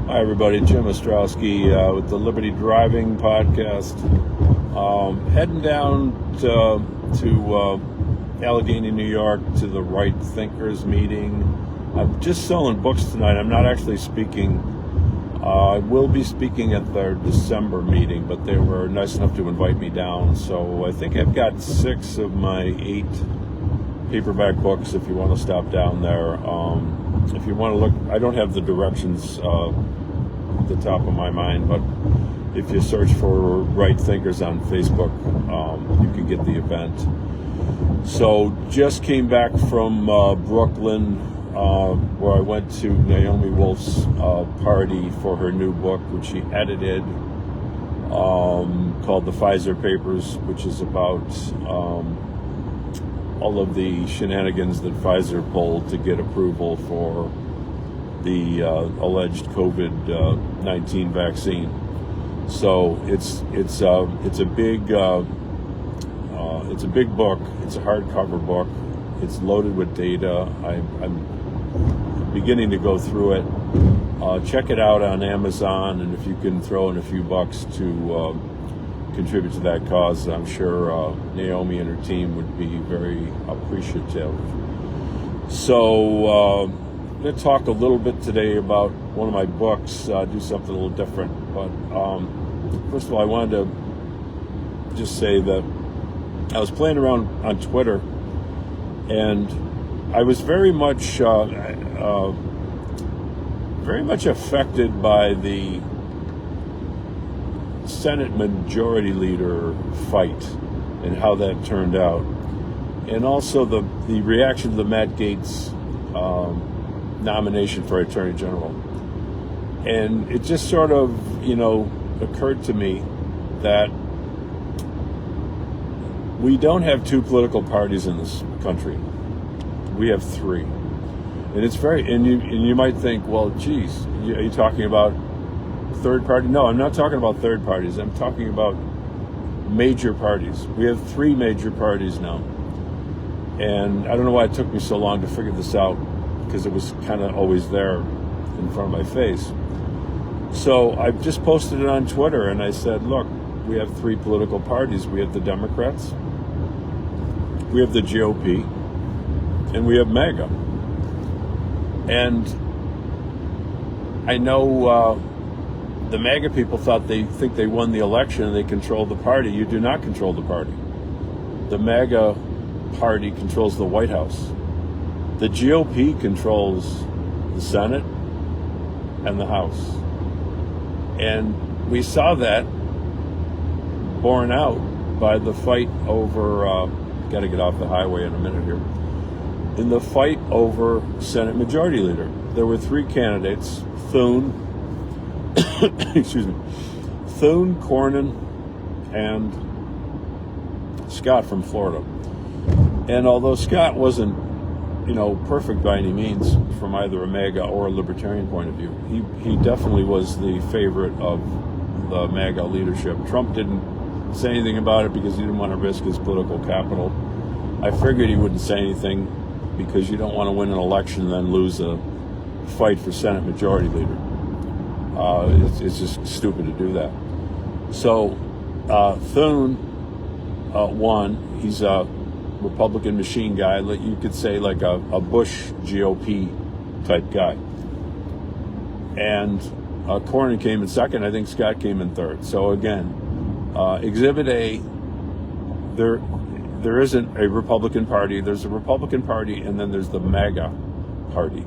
Hi, everybody. Jim Ostrowski with the Liberty Driving Podcast. Heading down to Allegheny, New York to the Right Thinkers meeting. I'm just selling books tonight. I'm not actually speaking. I will be speaking at their December meeting, but they were nice enough to invite me down. So I think I've got 6 of my 8 paperback books if you want to stop down there. If you want to look, I don't have the directions at the top of my mind, but if you search for Right Thinkers on Facebook, you can get the event. So just came back from Brooklyn, where I went to Naomi Wolf's party for her new book, which she edited, called The Pfizer Papers, which is about all of the shenanigans that Pfizer pulled to get approval for the alleged COVID-19 vaccine. So it's a big book. It's a hardcover book. It's loaded with data. I'm beginning to go through it. Check it out on Amazon, and if you can throw in a few bucks to contribute to that cause, I'm sure Naomi and her team would be very appreciative. So I'm going to talk a little bit today about one of my books, do something a little different. But first of all, I wanted to just say that I was playing around on Twitter, and I was very much affected by the Senate Majority Leader fight and how that turned out, and also the reaction to the Matt Gaetz nomination for Attorney General. And it just sort of, occurred to me that we don't have 2 political parties in this country. We have 3. And it's and you might think, well, geez, are you talking about third party? No, I'm not talking about third parties. I'm talking about major parties. We have 3 major parties now. And I don't know why it took me so long to figure this out, because it was kind of always there in front of my face. So I just posted it on Twitter, and I said, look, we have 3 political parties. We have the Democrats, we have the GOP, and we have MAGA. And I know the MAGA people think they won the election and they control the party. You do not control the party. The MAGA party controls the White House. The GOP controls the Senate and the House. And we saw that borne out by the fight over, got to get off the highway in a minute here, in the fight over Senate Majority Leader. There were 3 candidates, Thune, Thune, Cornyn, and Scott from Florida. And although Scott wasn't, perfect by any means from either a MAGA or a libertarian point of view, he definitely was the favorite of the MAGA leadership. Trump didn't say anything about it because he didn't want to risk his political capital. I figured he wouldn't say anything because you don't want to win an election and then lose a fight for Senate Majority Leader. It's just stupid to do that. So Thune won. He's a Republican machine guy. You could say like a Bush GOP type guy. And Cornyn came in second. I think Scott came in third. So again, Exhibit A, there isn't a Republican Party. There's a Republican Party, and then there's the MAGA Party.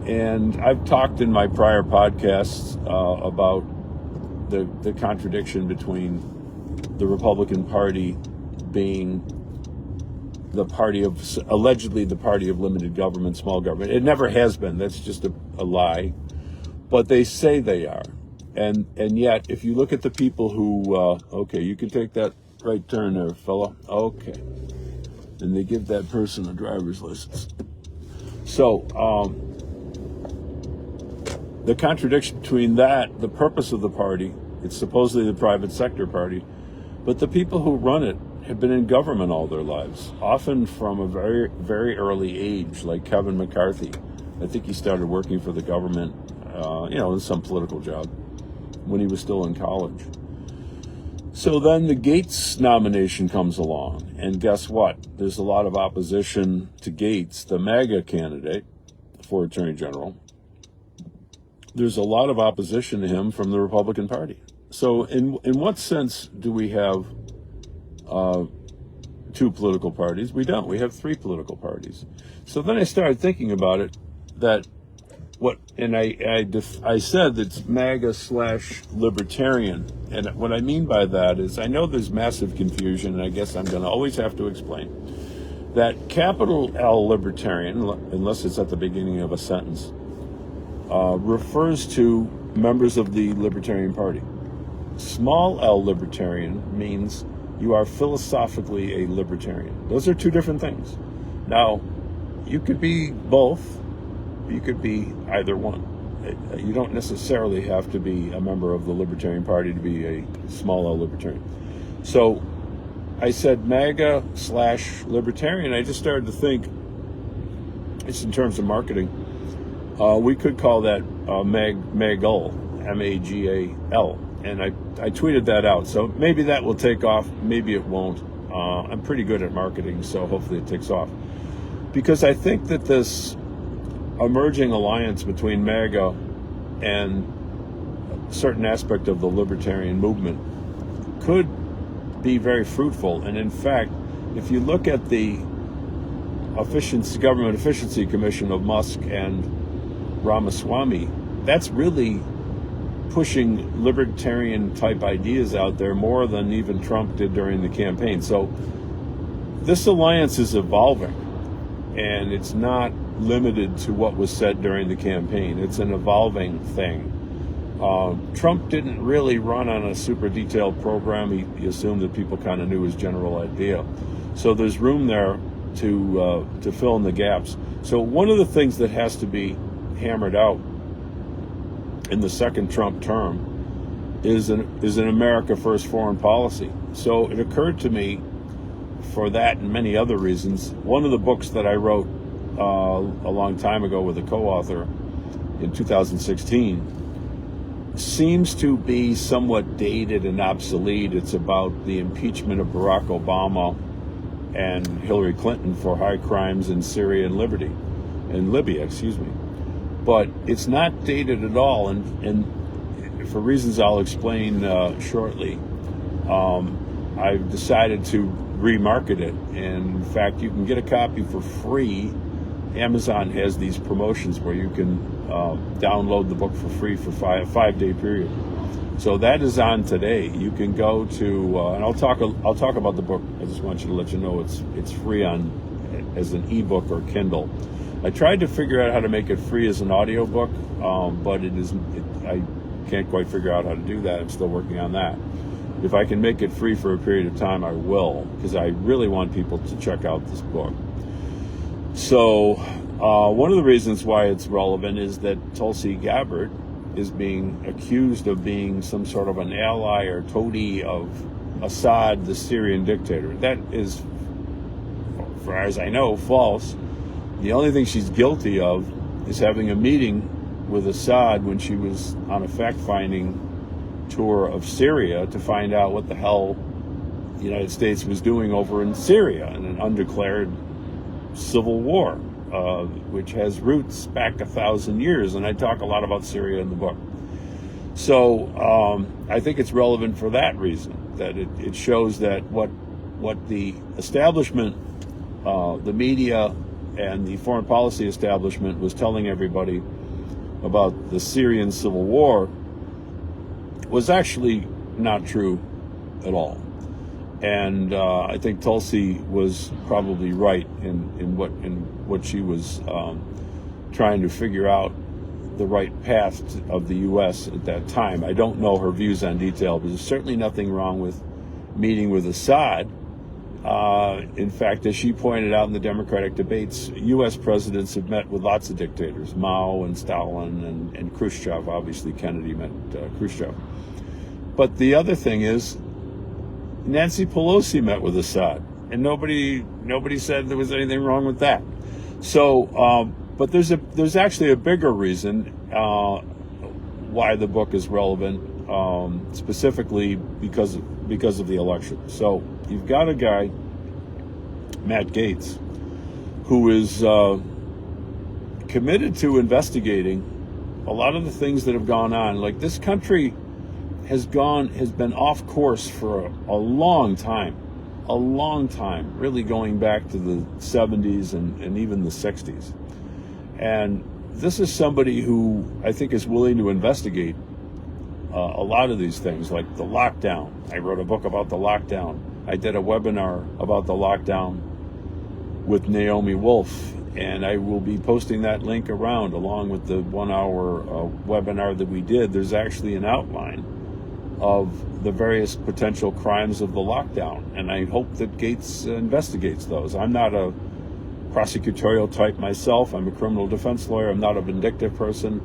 And I've talked in my prior podcasts about the contradiction between the Republican Party being the party of, allegedly the party of limited government, small government. It never has been. That's just a lie. But they say they are. And yet, if you look at the people who, okay, you can take that right turn there, fella. Okay. And they give that person a driver's license. So, the contradiction between that, the purpose of the party, it's supposedly the private sector party, but the people who run it have been in government all their lives, often from a very, very early age, like Kevin McCarthy, I think he started working for the government, in some political job when he was still in college. So then the Gates nomination comes along, and guess what? There's a lot of opposition to Gates, the MAGA candidate for Attorney General. There's a lot of opposition to him from the Republican Party. So in what sense do we have two political parties? We don't. We have three political parties. So then I started thinking about it, I said it's MAGA/libertarian. And what I mean by that is, I know there's massive confusion, and I guess I'm going to always have to explain that capital L libertarian, unless it's at the beginning of a sentence, refers to members of the Libertarian Party. Small L libertarian means you are philosophically a libertarian. Those are two different things. Now, you could be both. You could be either one. You don't necessarily have to be a member of the Libertarian Party to be a small L libertarian. So I said MAGA/libertarian. I just started to think, just in terms of marketing, we could call that MAGAL, MAGAL. And I tweeted that out. So maybe that will take off. Maybe it won't. I'm pretty good at marketing, so hopefully it takes off. Because I think that this emerging alliance between MAGA and a certain aspect of the libertarian movement could be very fruitful. And in fact, if you look at the Government Efficiency Commission of Musk and Ramaswamy, that's really pushing libertarian type ideas out there more than even Trump did during the campaign. So this alliance is evolving, and it's not limited to what was said during the campaign. It's an evolving thing. Trump didn't really run on a super detailed program. He assumed that people kind of knew his general idea. So there's room there to fill in the gaps. So one of the things that has to be hammered out in the second Trump term is an America First foreign policy. So it occurred to me, for that and many other reasons, one of the books that I wrote a long time ago with a co-author in 2016 seems to be somewhat dated and obsolete. It's about the impeachment of Barack Obama and Hillary Clinton for high crimes in Syria and Libya, but it's not dated at all, and for reasons I'll explain shortly, I've decided to remarket it. And in fact, you can get a copy for free. Amazon has these promotions where you can download the book for free for a 5-day period. So that is on today. You can go to, and I'll talk about the book. I just want you to let you know it's free as an ebook or Kindle. I tried to figure out how to make it free as an audiobook, but I can't quite figure out how to do that. I'm still working on that. If I can make it free for a period of time, I will, because I really want people to check out this book. So one of the reasons why it's relevant is that Tulsi Gabbard is being accused of being some sort of an ally or toady of Assad, the Syrian dictator. That is, as far as I know, false. The only thing she's guilty of is having a meeting with Assad when she was on a fact-finding tour of Syria to find out what the hell the United States was doing over in Syria in an undeclared civil war, which has roots back 1,000 years. And I talk a lot about Syria in the book. So I think it's relevant for that reason, that it shows that what the establishment, the media, and the foreign policy establishment was telling everybody about the Syrian civil war was actually not true at all. And I think Tulsi was probably right in what she was trying to figure out the right path of the U.S. at that time. I don't know her views on detail, but there's certainly nothing wrong with meeting with Assad. In fact, as she pointed out in the Democratic debates, U.S. presidents have met with lots of dictators, Mao and Stalin and Khrushchev. Obviously, Kennedy met Khrushchev. But the other thing is, Nancy Pelosi met with Assad, and nobody said there was anything wrong with that. So But there's actually a bigger reason why the book is relevant, specifically because of the election. So you've got a guy, Matt Gaetz, who is committed to investigating a lot of the things that have gone on. Like, this country has been off course for a long time, really going back to the 70s and even the 60s. And this is somebody who I think is willing to investigate a lot of these things, like the lockdown. I wrote a book about the lockdown. I did a webinar about the lockdown with Naomi Wolf, and I will be posting that link around along with the 1-hour webinar that we did. There's actually an outline of the various potential crimes of the lockdown, and I hope that Gaetz investigates those. I'm not a prosecutorial type myself. I'm a criminal defense lawyer. I'm not a vindictive person.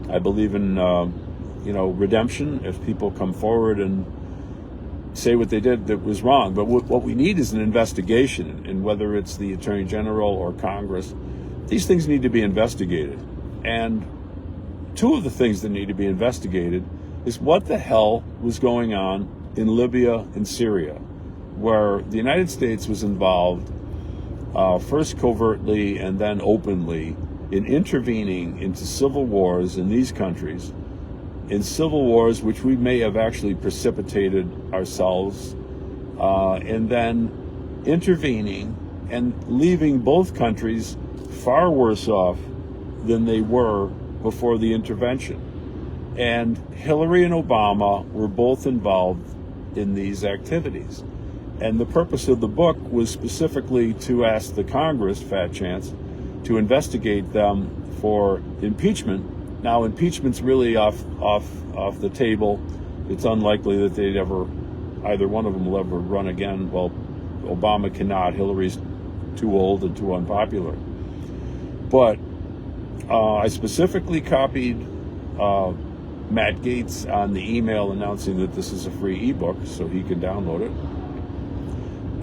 I believe in redemption if people come forward and say what they did that was wrong. But what we need is an investigation, and whether it's the Attorney General or Congress, these things need to be investigated. And two of the things that need to be investigated is what the hell was going on in Libya and Syria, where the United States was involved, first covertly and then openly, in intervening into civil wars in these countries, in civil wars which we may have actually precipitated ourselves, and then intervening and leaving both countries far worse off than they were before the intervention. And Hillary and Obama were both involved in these activities. And the purpose of the book was specifically to ask the Congress, fat chance, to investigate them for impeachment. Now, impeachment's really off the table. It's unlikely that either one of them will ever run again. Well, Obama cannot. Hillary's too old and too unpopular. But I specifically copied Matt Gaetz on the email announcing that this is a free ebook, so he can download it.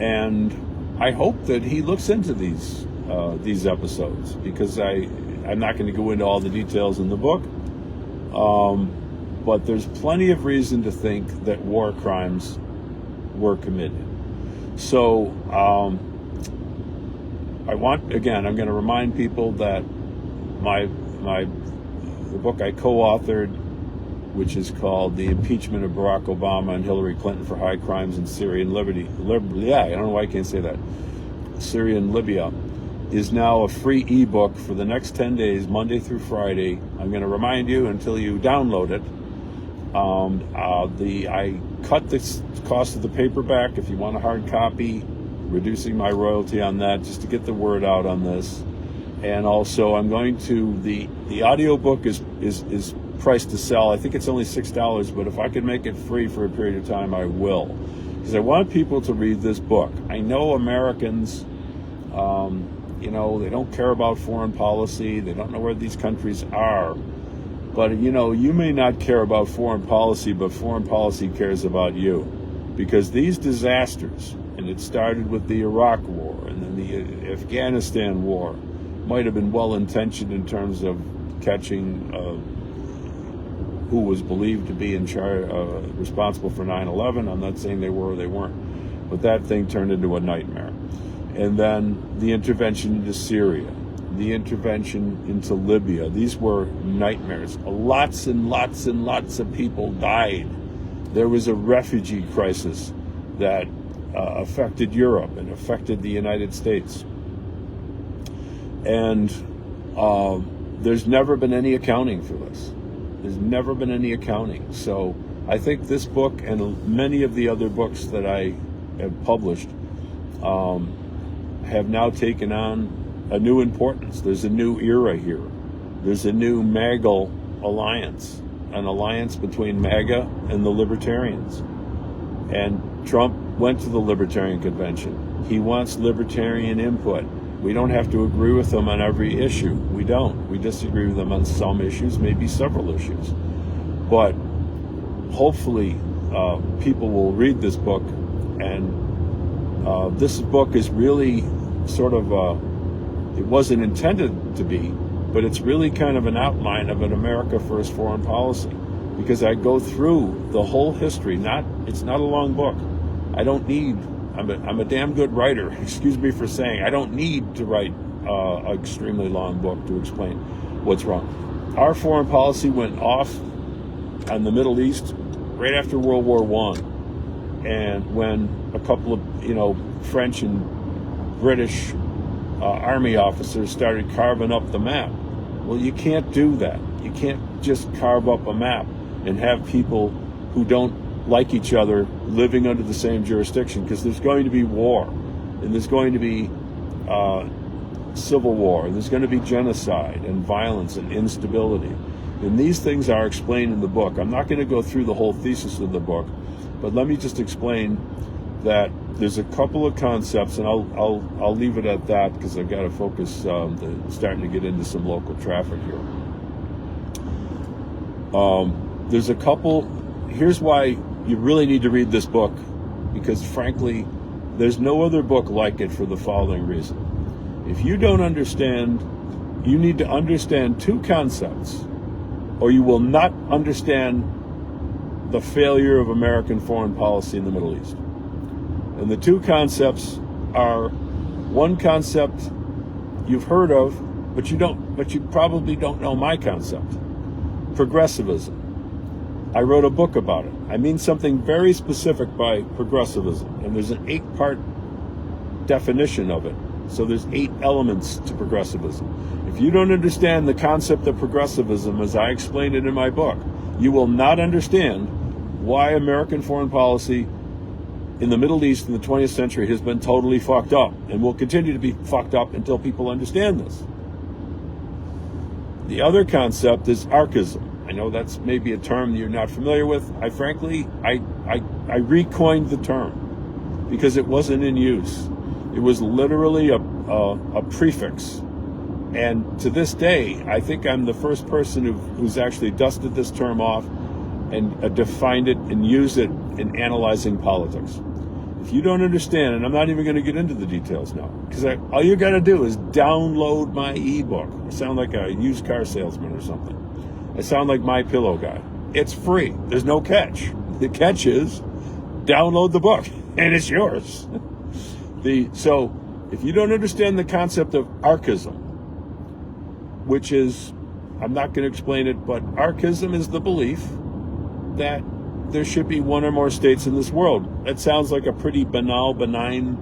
And I hope that he looks into these episodes, because I'm not going to go into all the details in the book, but there's plenty of reason to think that war crimes were committed. So I'm going to remind people that the book I co-authored, which is called The Impeachment of Barack Obama and Hillary Clinton for High Crimes in Syria and Libya, I don't know why I can't say that, Syria and Libya, is now a free ebook for the next 10 days, Monday through Friday. I'm going to remind you until you download it. I cut the cost of the paperback if you want a hard copy, reducing my royalty on that just to get the word out on this. And also, I'm going to the audiobook is priced to sell. I think it's only $6, but if I can make it free for a period of time, I will, because I want people to read this book. I know Americans, they don't care about foreign policy. They don't know where these countries are. But, you may not care about foreign policy, but foreign policy cares about you. Because these disasters, and it started with the Iraq War and then the Afghanistan War, might have been well-intentioned in terms of catching who was believed to be in charge, responsible for 9/11. I'm not saying they were or they weren't. But that thing turned into a nightmare. And then the intervention into Syria, the intervention into Libya. These were nightmares. Lots and lots and lots of people died. There was a refugee crisis that affected Europe and affected the United States. And there's never been any accounting for this. There's never been any accounting. So I think this book and many of the other books that I have published have now taken on a new importance. There's a new era here. There's a new MAGA alliance, an alliance between MAGA and the libertarians. And Trump went to the Libertarian Convention. He wants libertarian input. We don't have to agree with them on every issue. We don't. We disagree with them on some issues, maybe several issues. But hopefully people will read this book. And this book is really sort of, it wasn't intended to be, but it's really kind of an outline of an America First foreign policy, because I go through the whole history. It's not a long book. I don't need. I'm a damn good writer. Excuse me for saying I don't need to write an extremely long book to explain what's wrong. Our foreign policy went off on the Middle East right after World War I, and when a couple of French and British army officers started carving up the map. Well, you can't do that. You can't just carve up a map and have people who don't like each other living under the same jurisdiction, because there's going to be war, and there's going to be civil war, and there's going to be genocide and violence and instability. And these things are explained in the book. I'm not going to go through the whole thesis of the book, but let me just explain that there's a couple of concepts, and I'll leave it at that, because I've got to focus. Starting to get into some local traffic here. There's a couple. Here's why you really need to read this book, because frankly, there's no other book like it for the following reason. If you don't understand, you need to understand two concepts, or you will not understand the failure of American foreign policy in the Middle East. And the two concepts are, one concept you've heard of, but you probably don't know my concept. Progressivism. I wrote a book about it. I mean something very specific by progressivism, and there's an 8-part definition of it. So there's 8 elements to progressivism. If you don't understand the concept of progressivism as I explained it in my book, you will not understand why American foreign policy in the Middle East in the 20th century has been totally fucked up, and will continue to be fucked up until people understand this. The other concept is archism. I know that's maybe a term you're not familiar with. I recoined the term because it wasn't in use. It was literally a prefix. And to this day, I think I'm the first person who's actually dusted this term off and defined it and used it in analyzing politics. If you don't understand, and I'm not even going to get into the details now, because all you got to do is download my ebook. I sound like a used car salesman or something. I sound like My Pillow guy. It's free. There's no catch. The catch is download the book, and it's yours. So if you don't understand the concept of archism, which is, I'm not going to explain it, but archism is the belief that there should be one or more states in this world. That sounds like a pretty banal, benign,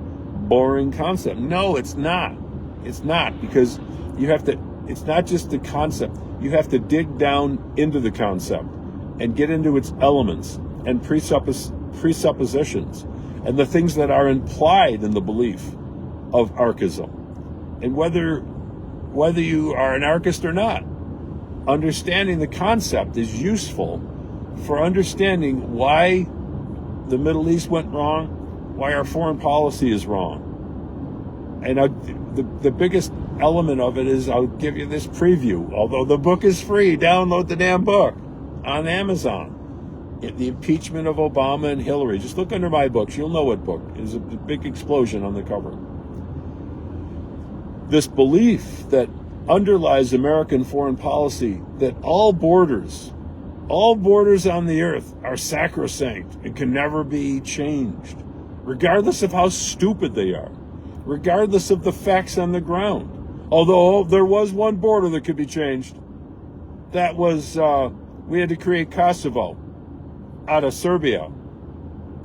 boring concept. No, it's not. It's not, because you have to, it's not just the concept. You have to dig down into the concept and get into its elements and presuppositions and the things that are implied in the belief of archism. And whether you are an anarchist or not, understanding the concept is useful for understanding why the Middle East went wrong, why our foreign policy is wrong. And the biggest element of it is, I'll give you this preview. Although the book is free, download the damn book on Amazon. The impeachment of Obama and Hillary. Just look under my books. You'll know what book. There's a big explosion on the cover. This belief that underlies American foreign policy, that all borders on the earth are sacrosanct and can never be changed, regardless of how stupid they are, regardless of the facts on the ground. Although there was one border that could be changed. That was, we had to create Kosovo out of Serbia.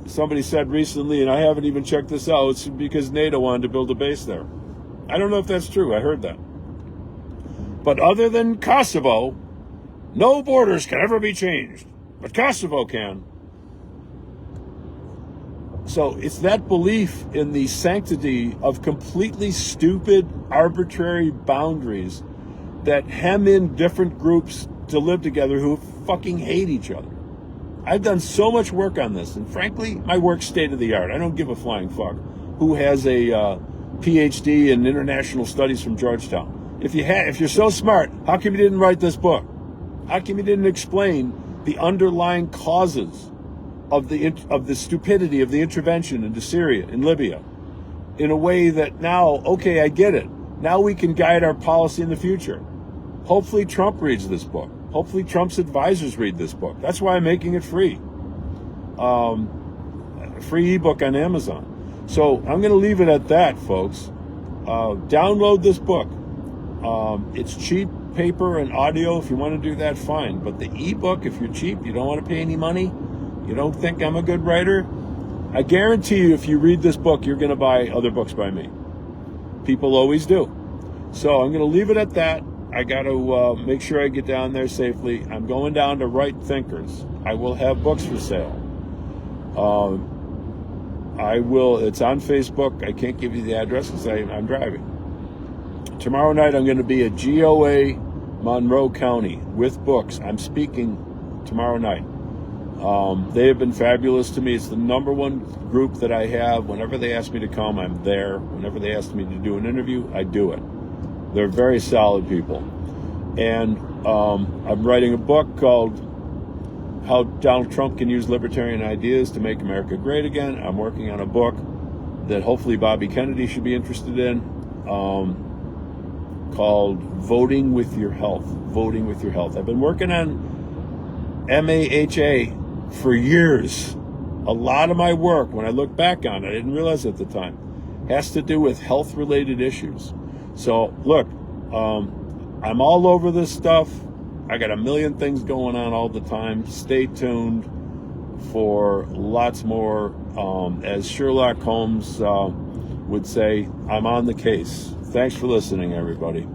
Somebody said recently, and I haven't even checked this out, it's because NATO wanted to build a base there. I don't know if that's true. I heard that. But other than Kosovo, no borders can ever be changed. But Kosovo can. So it's that belief in the sanctity of completely stupid, arbitrary boundaries that hem in different groups to live together who fucking hate each other. I've done so much work on this, and frankly, my work's state of the art. I don't give a flying fuck who has a PhD in international studies from Georgetown. If you're so smart, how come you didn't write this book? How come you didn't explain the underlying causes of the stupidity of the intervention into Syria and Libya in a way that now, okay, I get it. Now we can guide our policy in the future. Hopefully Trump reads this book. Hopefully Trump's advisors read this book. That's why I'm making it free. Free ebook on Amazon. So I'm going to leave it at that, folks. Download this book. It's cheap paper and audio. If you want to do that, fine. But the ebook, if you're cheap, you don't want to pay any money, you don't think I'm a good writer, I guarantee you if you read this book, you're going to buy other books by me. People always do. So I'm going to leave it at that. I got to make sure I get down there safely. I'm going down to Right Thinkers. I will have books for sale. It's on Facebook. I can't give you the address because I'm driving. Tomorrow night I'm going to be at GOA Monroe County with books. I'm speaking tomorrow night. They have been fabulous to me. It's the number one group that I have. Whenever they ask me to come, I'm there. Whenever they ask me to do an interview, I do it. They're very solid people. And I'm writing a book called How Donald Trump Can Use Libertarian Ideas to Make America Great Again. I'm working on a book that hopefully Bobby Kennedy should be interested in, called Voting with Your Health. Voting with Your Health. I've been working on MAHA for years. A lot of my work, when I look back on it, I didn't realize at the time, has to do with health-related issues. So, look, I'm all over this stuff. I got a million things going on all the time. Stay tuned for lots more. As Sherlock Holmes would say, I'm on the case. Thanks for listening, everybody.